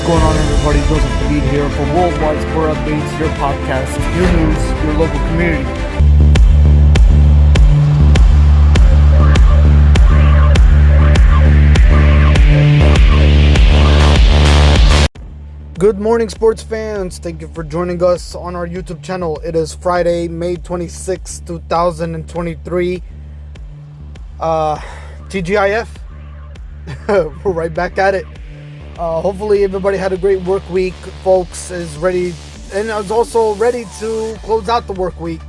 going on, everybody? Joseph Hadid here for Worldwide Sport Updates, your podcast, your news, your local community. Good morning, sports fans. Thank you for joining us on our YouTube channel. It is Friday, May 26, 2023. TGIF. We're right back at it. Hopefully everybody had a great work week. Folks is ready and is also ready to close out the work week.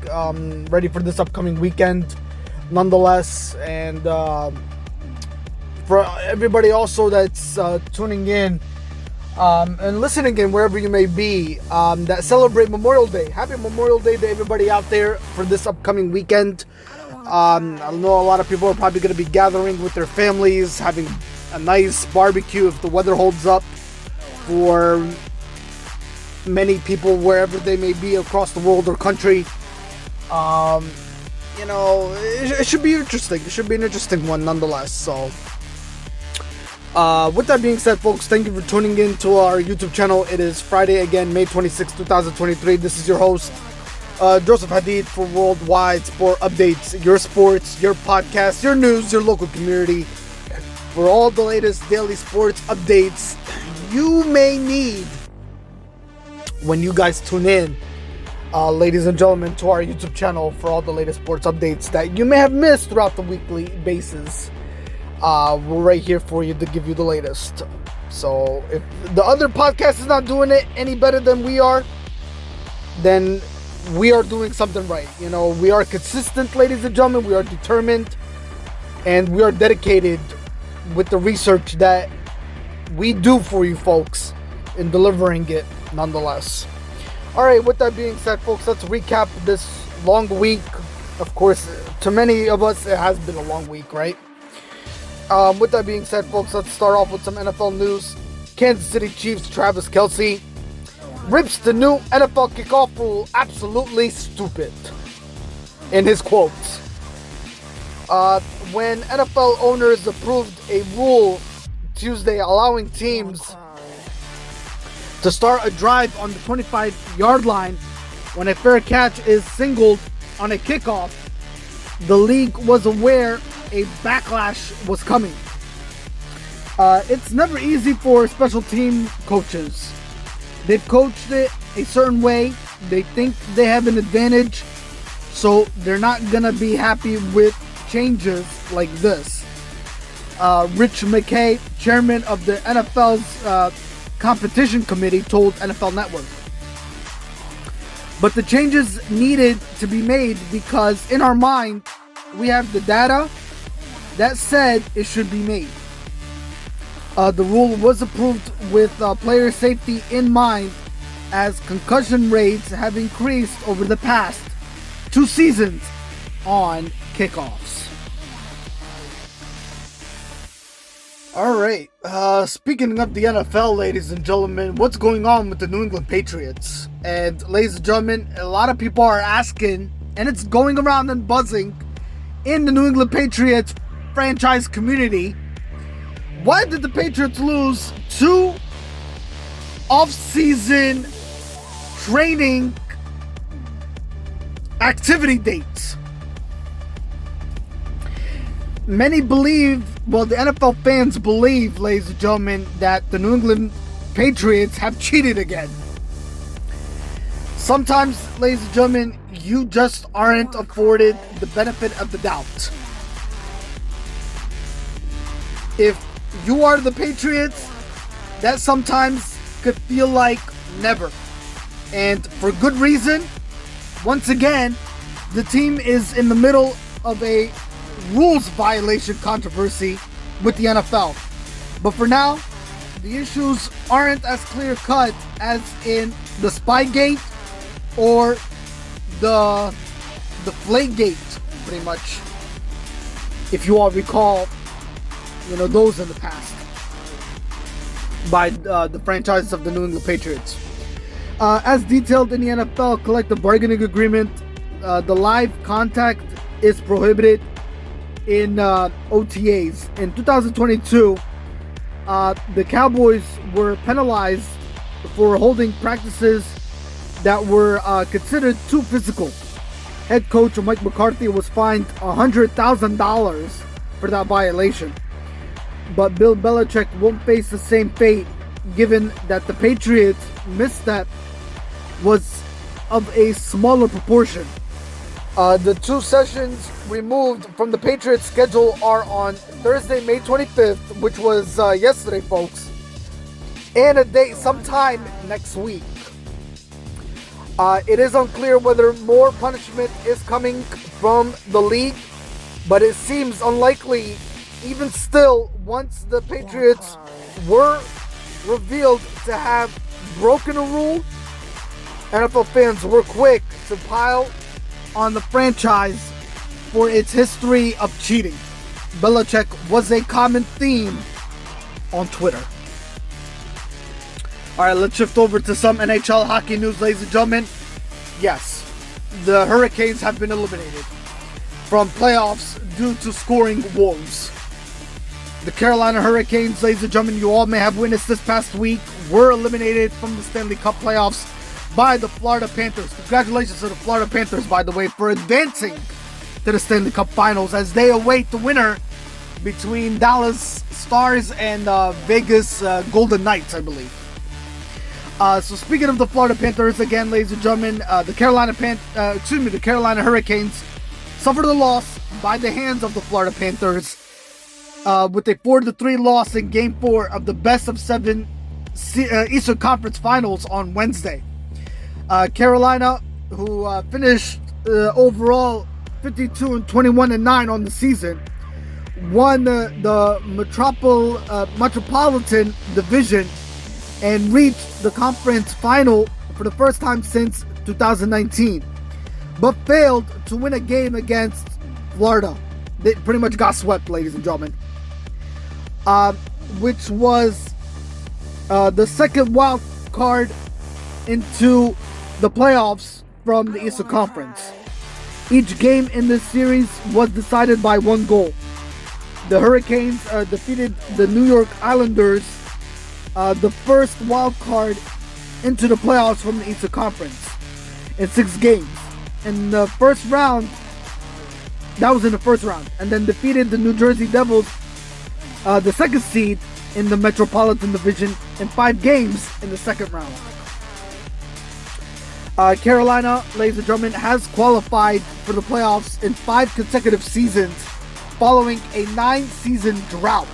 Ready for this upcoming weekend nonetheless. And for everybody also that's tuning in and listening in wherever you may be, that celebrate Memorial Day. Happy Memorial Day to everybody out there for this upcoming weekend. I know a lot of people are probably going to be gathering with their families, having a nice barbecue if the weather holds up for many people wherever they may be across the world or country. It should be interesting. It should be an interesting one nonetheless. So, with that being said, folks, thank you for tuning in to our YouTube channel. It is Friday again, May 26, 2023. This is your host, Joseph Hadid for Worldwide Sport Updates, your sports, your podcast, your news, your local community. For all the latest daily sports updates you may need when you guys tune in, ladies and gentlemen, to our YouTube channel for all the latest sports updates that you may have missed throughout the weekly basis. We're right here for you to give you the latest. So if the other podcast is not doing it any better than we are, then we are doing something right. We are consistent, ladies and gentlemen. We are determined, and we are dedicated with the research that we do for you folks in delivering it nonetheless. Alright, with that being said, folks, let's recap this long week. Of course, to many of us, it has been a long week, right? With that being said, folks, let's start off with some NFL news. Kansas City Chiefs Travis Kelce rips the new NFL kickoff rule absolutely stupid in his quotes. When NFL owners approved a rule Tuesday allowing teams to start a drive on the 25-yard line when a fair catch is singled on a kickoff, the league was aware a backlash was coming. It's never easy for special team coaches. They've coached it a certain way. They think they have an advantage, so they're not gonna be happy with changes like this. Rich McKay, chairman of the NFL's competition committee, told NFL Network. But the changes needed to be made because in our mind, we have the data that said it should be made. The rule was approved with player safety in mind, as concussion rates have increased over the past 2 seasons on kickoffs. Alright, speaking of the NFL, ladies and gentlemen, what's going on with the New England Patriots? And ladies and gentlemen, a lot of people are asking, and it's going around and buzzing in the New England Patriots franchise community, why did the Patriots lose 2 off-season training activity dates? Many believe, well, the NFL fans believe, ladies and gentlemen, that the New England Patriots have cheated again. Sometimes, ladies and gentlemen, you just aren't afforded the benefit of the doubt. If you are the Patriots, that sometimes could feel like never. And for good reason. Once again, the team is in the middle of a rules violation controversy with the NFL. But for now, the issues aren't as clear cut as in the Spygate or the Flagate, pretty much. If you all recall, those in the past by the franchise of the New England Patriots. As detailed in the NFL collective bargaining agreement, the live contact is prohibited in OTAs. In 2022, the Cowboys were penalized for holding practices that were considered too physical. Head coach Mike McCarthy was fined $100,000 for that violation. But Bill Belichick won't face the same fate, given that the Patriots' misstep was of a smaller proportion. The two sessions removed from the Patriots' schedule are on Thursday, May 25th, which was yesterday, folks, and a date sometime next week. It is unclear whether more punishment is coming from the league, but it seems unlikely. Even still, once the Patriots were revealed to have broken a rule, NFL fans were quick to pile on the franchise for its history of cheating. Belichick was a common theme on Twitter. Alright, let's shift over to some NHL hockey news, ladies and gentlemen. Yes, the Hurricanes have been eliminated from playoffs due to scoring woes. The Carolina Hurricanes, ladies and gentlemen, you all may have witnessed this past week, were eliminated from the Stanley Cup playoffs by the Florida Panthers. Congratulations to the Florida Panthers, by the way, for advancing to the Stanley Cup Finals as they await the winner between Dallas Stars and Vegas Golden Knights, I believe. So speaking of the Florida Panthers, again, ladies and gentlemen, the Carolina Hurricanes suffered a loss by the hands of the Florida Panthers with a 4-3 loss in Game 4 of the best of 7 Eastern Conference Finals on Wednesday. Carolina, who finished overall 52-21-9 on the season, won the Metropolitan Division and reached the conference final for the first time since 2019, but failed to win a game against Florida. They pretty much got swept, ladies and gentlemen, which was the second wild card into the playoffs from the Eastern Conference. Each game in this series was decided by one goal. The Hurricanes defeated the New York Islanders, the first wild card into the playoffs from the Eastern Conference, in 6 games. In the first round, that was in the first round, and then defeated the New Jersey Devils, the second seed in the Metropolitan Division, in 5 games in the second round. Carolina, ladies and gentlemen, has qualified for the playoffs in 5 consecutive seasons following a 9-season drought,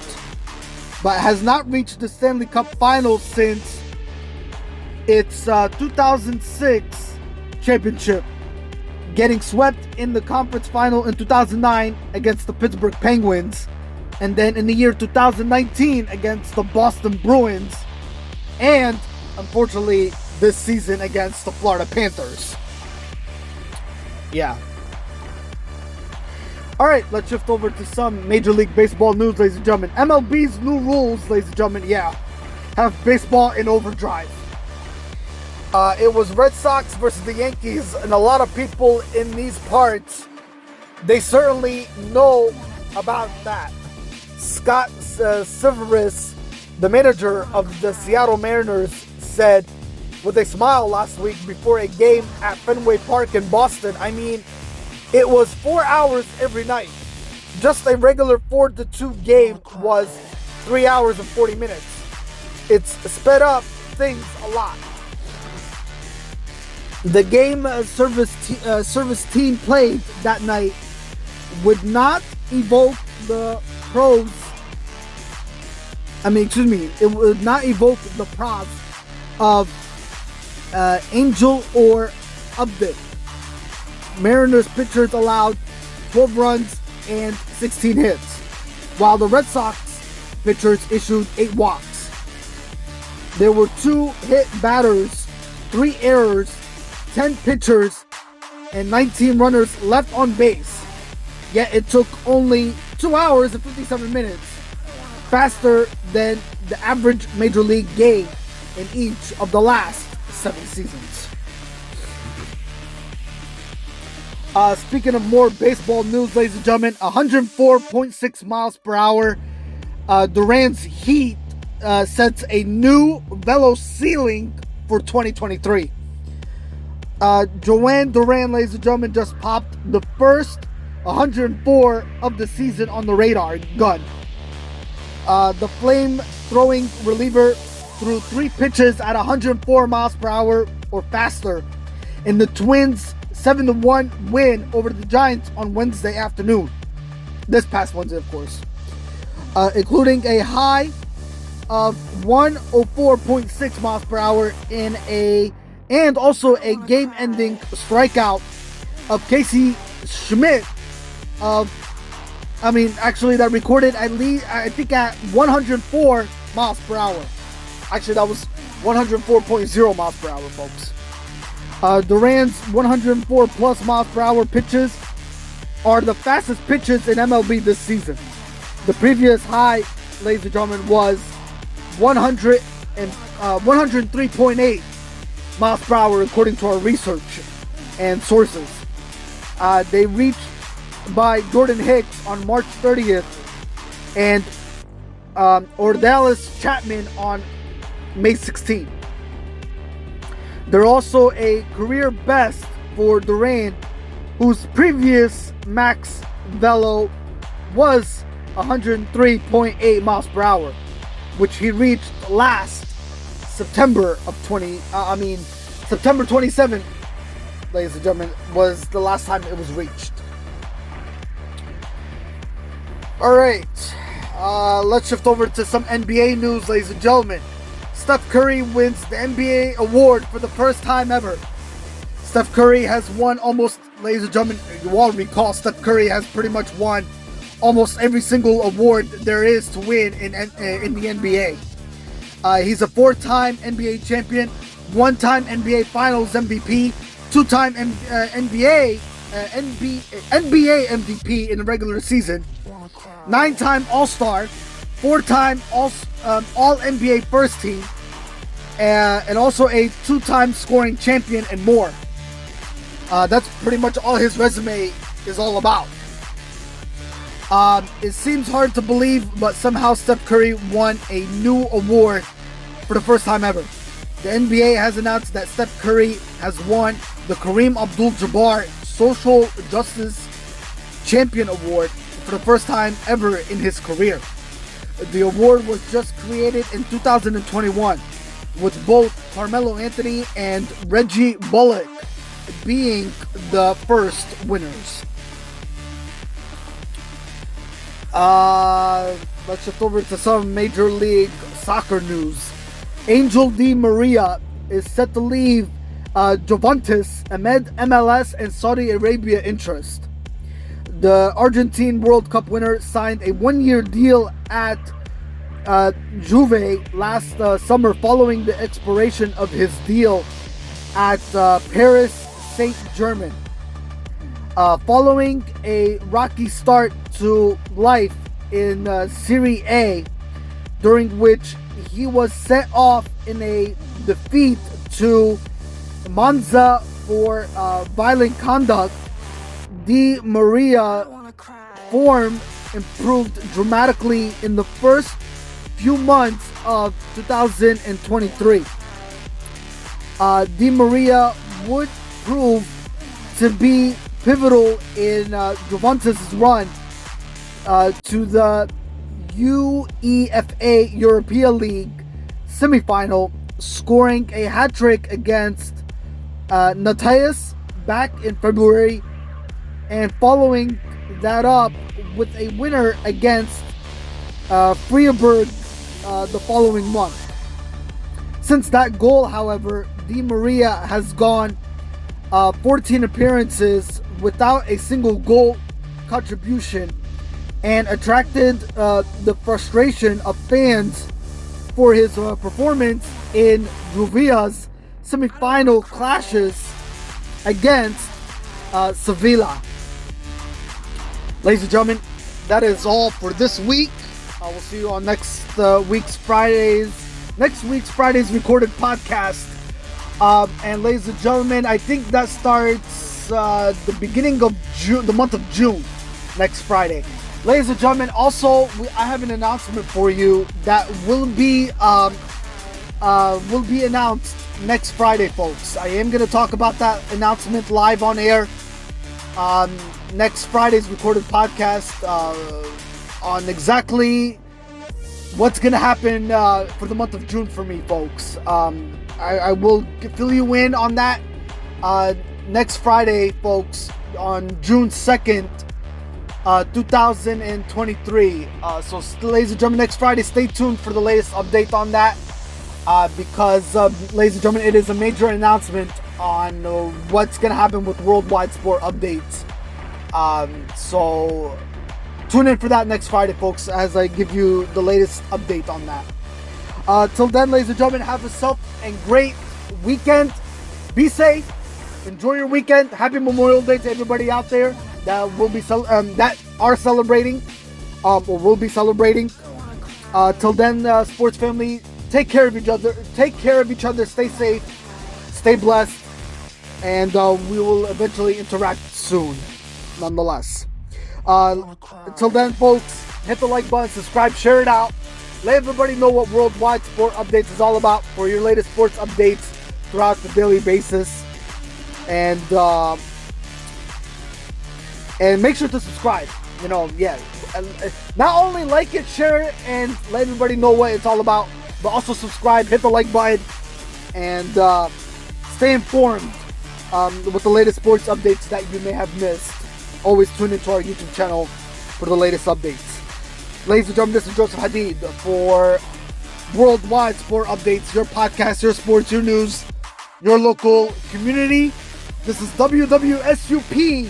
but has not reached the Stanley Cup Finals since its 2006 championship, getting swept in the conference final in 2009 against the Pittsburgh Penguins, and then in the year 2019 against the Boston Bruins, and unfortunately this season against the Florida Panthers. Yeah. Alright, let's shift over to some Major League Baseball news, ladies and gentlemen. M.L.B's new rules, ladies and gentlemen, have baseball in overdrive. It was Red Sox versus the Yankees, and a lot of people in these parts, they certainly know about that. Scott Severus, the manager of the Seattle Mariners, said with a smile last week before a game at Fenway Park in Boston, I mean, it was 4 hours every night. Just a regular 4-2 game was 3 hours and 40 minutes. It's sped up things a lot. The game service team played that night would not evoke the it would not evoke the props of Angel or Update. Mariners pitchers allowed 12 runs and 16 hits, while the Red Sox pitchers issued 8 walks. There were 2 hit batters, 3 errors, 10 pitchers, and 19 runners left on base. Yet it took only 2 hours and 57 minutes, faster than the average Major League game in each of the last 7 seasons. Speaking of more baseball news, ladies and gentlemen, 104.6 miles per hour. Duran's Heat sets a new velo ceiling for 2023. Duran, ladies and gentlemen, just popped the first 104 of the season on the radar gun. The flame-throwing reliever threw 3 pitches at 104 miles per hour or faster in the Twins' 7-1 win over the Giants on Wednesday afternoon. This past Wednesday, of course. Including a high of 104.6 miles per hour and also a game-ending strikeout of Casey Schmidt that recorded at least, I think, at 104 miles per hour. Actually, that was 104.0 miles per hour, folks. Duran's 104 plus miles per hour pitches are the fastest pitches in MLB this season. The previous high, ladies and gentlemen, was 103.8 miles per hour, according to our research and sources. They reached by Jordan Hicks on March 30th and Ordalis Chapman on May 16th. They're also a career best for Duran, whose previous max velo was 103.8 miles per hour, which he reached last September 27th, ladies and gentlemen, was the last time it was reached. Alright, let's shift over to some NBA news, ladies and gentlemen. Steph Curry wins the NBA award for the first time ever. Steph Curry has won almost, ladies and gentlemen, you all recall, Steph Curry has pretty much won almost every single award there is to win in the NBA. He's a 4-time NBA champion, 1-time NBA Finals MVP, 2-time NBA MVP in the regular season, 9-time All-Star, 4-time All-NBA First Team, and also a 2-time scoring champion and more. That's pretty much all his resume is all about. It seems hard to believe, but somehow Steph Curry won a new award for the first time ever. The NBA has announced that Steph Curry has won the Kareem Abdul-Jabbar Social Justice Champion Award for the first time ever in his career. The award was just created in 2021, with both Carmelo Anthony and Reggie Bullock being the first winners. Let's shift over to some Major League Soccer news. Angel Di Maria is set to leave Juventus amid MLS and Saudi Arabia interest. The Argentine World Cup winner signed a 1-year deal at Juve last summer following the expiration of his deal at Paris Saint-Germain. Following a rocky start to life in Serie A, during which he was sent off in a defeat to Monza for violent conduct, Di Maria form improved dramatically in the first few months of 2023. Di Maria would prove to be pivotal in Juventus' run to the UEFA Europa League semifinal, scoring a hat-trick against Natias back in February, and following that up with a winner against Freiburg the following month. Since that goal, however, Di Maria has gone 14 appearances without a single goal contribution, and attracted the frustration of fans for his performance in Juve's semi-final clashes against Sevilla. Ladies and gentlemen, that is all for this week. I will see you on next week's Friday's recorded podcast. And ladies and gentlemen, I think that starts the beginning of June, the month of June, next Friday. Ladies and gentlemen, also, I have an announcement for you that will be announced next Friday, folks. I am going to talk about that announcement live on air on next Friday's recorded podcast on exactly what's going to happen for the month of June for me, folks. I will fill you in on that next Friday, folks, on June 2nd, 2023. So, ladies and gentlemen, next Friday, stay tuned for the latest update on that. Because, ladies and gentlemen, it is a major announcement on what's going to happen with Worldwide Sport Updates. So, tune in for that next Friday, folks, as I give you the latest update on that. Till then, ladies and gentlemen, have yourself a great weekend. Be safe. Enjoy your weekend. Happy Memorial Day to everybody out there that will be that are celebrating or will be celebrating. Till then, sports family, take care of each other. Take care of each other. Stay safe. Stay blessed. And we will eventually interact soon, nonetheless. Until then, folks, hit the like button, subscribe, share it out. Let everybody know what Worldwide Sport Updates is all about for your latest sports updates throughout the daily basis. And make sure to subscribe. Not only like it, share it, and let everybody know what it's all about, but also subscribe, hit the like button, and stay informed with the latest sports updates that you may have missed. Always tune into our YouTube channel for the latest updates. Ladies and gentlemen, this is Joseph Hadid for Worldwide Sport Updates, your podcast, your sports, your news, your local community. This is WWSUP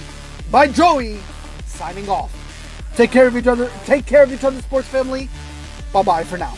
by Joey, signing off. Take care of each other, sports family. Bye-bye for now.